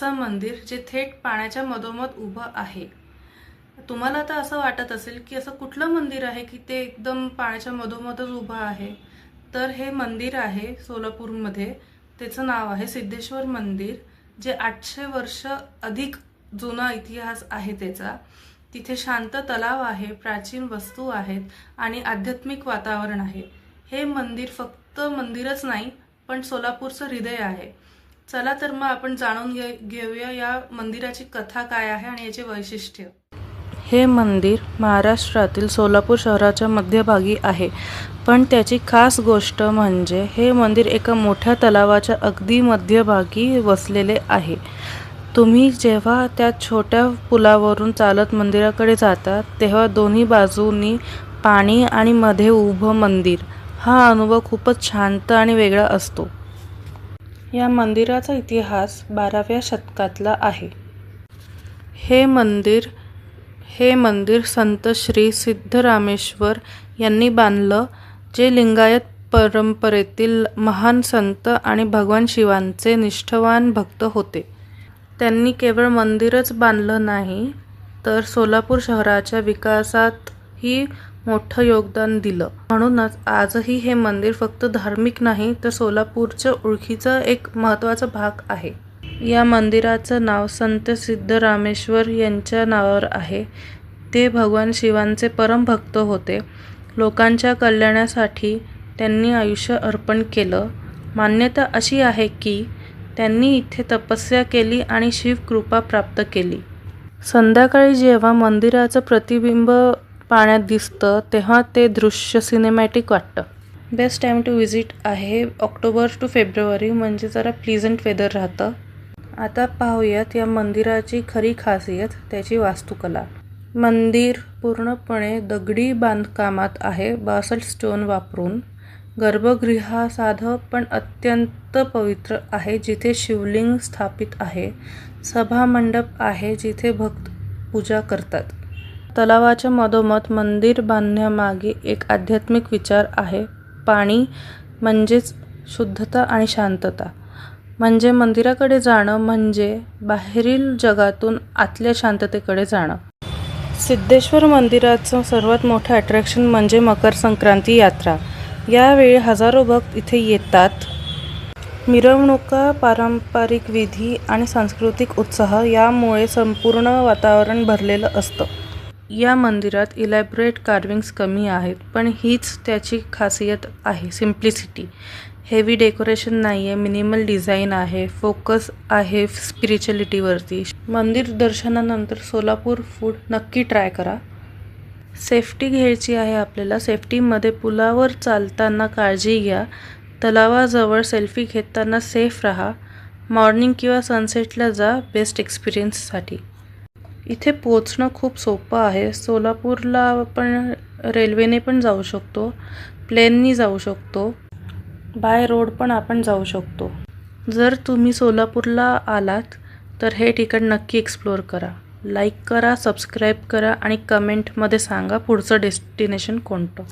असं मंदिर जे थेट पाण्याच्या मधोमध उभं आहे। तुम्हाला आता असं वाटत असेल की असं कुठलं मंदिर आहे की ते एकदम पाण्याच्या मधोमधच उभं आहे। तर हे मंदिर आहे सोलापूरमध्ये, त्याचं नाव आहे सिद्धेश्वर मंदिर, जे 800 वर्ष अधिक जुना इतिहास आहे त्याचा। तिथे शांत तलाव आहे, प्राचीन वस्तू आहेत आणि आध्यात्मिक वातावरण आहे। हे मंदिर फक्त मंदिरच नाही पण सोलापूरचं हृदय आहे। चला तर मग आपण जाणून घेऊया या मंदिराची कथा काय आहे आणि याचे वैशिष्ट्य। हे मंदिर महाराष्ट्रातील सोलापूर शहराच्या मध्यभागी आहे, पण त्याची खास गोष्ट म्हणजे हे मंदिर एका मोठ्या तलावाच्या अगदी मध्यभागी वसलेले आहे। तुम्ही जेव्हा त्या छोट्या पुलावरून चालत मंदिराकडे जाता तेव्हा दोन्ही बाजूंनी पाणी आणि मध्ये उभं मंदिर, हा अनुभव खूपच शांत आणि वेगळा असतो। या मंदिराचा इतिहास 12व्या शतकातला आहे। हे मंदिर संत श्री सिद्धरामेश्वर यांनी बांधलं, जे लिंगायत परंपरेतील महान संत आणि भगवान शिवांचे निष्ठावान भक्त होते। त्यांनी केवळ मंदिरच बांधलं नाही तर सोलापूर शहराच्या विकासातही मोठं योगदान दिलं। म्हणूनच आजही हे मंदिर फक्त धार्मिक नाही तर सोलापूरच्या ओळखीचा एक महत्त्वाचा भाग आहे। या मंदिराचं नाव संत सिद्धरामेश्वर यांच्या नावावर आहे। ते भगवान शिवांचे परम भक्त होते। लोकांच्या कल्याणासाठी त्यांनी आयुष्य अर्पण केलं। मान्यता अशी आहे की त्यांनी इथे तपस्या केली आणि शिवकृपा प्राप्त केली। संध्याकाळी जेव्हा मंदिराचं प्रतिबिंब पाण्यात दिसतं तेव्हा ते दृश्य सिनेमॅटिक वाटतं। बेस्ट टाइम टू विजिट आहे ऑक्टोबर टू फेब्रुवारी, म्हणजे जरा प्लीजंट वेदर राहतं। आता पाहूयात या मंदिराची खरी खासियत, त्याची वास्तुकला। मंदिर पूर्णपणे दगडी बांधकामात आहे, बासल्ट स्टोन वापरून। गर्भगृह साधं पण अत्यंत पवित्र आहे, जिथे शिवलिंग स्थापित आहे। सभामंडप आहे जिथे भक्त पूजा करतात। तलावाच्या मधोमध मंदिर बांधण्यामागे एक आध्यात्मिक विचार आहे। पाणी म्हणजेच शुद्धता आणि शांतता, म्हणजे मंदिराकडे जाणं म्हणजे बाहेरील जगातून आतल्या शांततेकडे जाणं। सिद्धेश्वर मंदिराचं सर्वात मोठं अट्रॅक्शन म्हणजे मकर संक्रांती यात्रा। यावेळी हजारो भक्त इथे येतात। मिरवणुका, पारंपरिक विधी आणि सांस्कृतिक उत्साह यामुळे संपूर्ण वातावरण भरलेलं असतं। या मंदिरात इलॅबोरेट कार्विंग्स कमी आहेत, पण हीच त्याची खासियत आहे, सिम्प्लिसिटी। हेवी डेकोरेशन नाहीये, मिनिमल डिझाईन आहे, फोकस आहे स्पिरिच्युअलिटीवरती। मंदिर दर्शनानंतर सोलापूर फूड नक्की ट्राय करा। सेफ्टी घ्यायची आहे आपल्याला। सेफ्टीमध्ये पुलावर चालताना काळजी घ्या, तलावाजवळ सेल्फी घेताना सेफ राहा, मॉर्निंग किंवा सनसेटला जा बेस्ट एक्सपिरियन्ससाठी। इथे पोहोचणं खूप सोपं आहे। सोलापूरला आपण रेल्वेने पण जाऊ शकतो, प्लेननी जाऊ शकतो, बाय रोड पण आपण जाऊ शकतो। जर तुम्ही सोलापूरला आलात तर हे ठिकाण नक्की एक्सप्लोअर करा। लाईक करा, सबस्क्राईब करा आणि कमेंटमध्ये सांगा पुढचं डेस्टिनेशन कोणतं।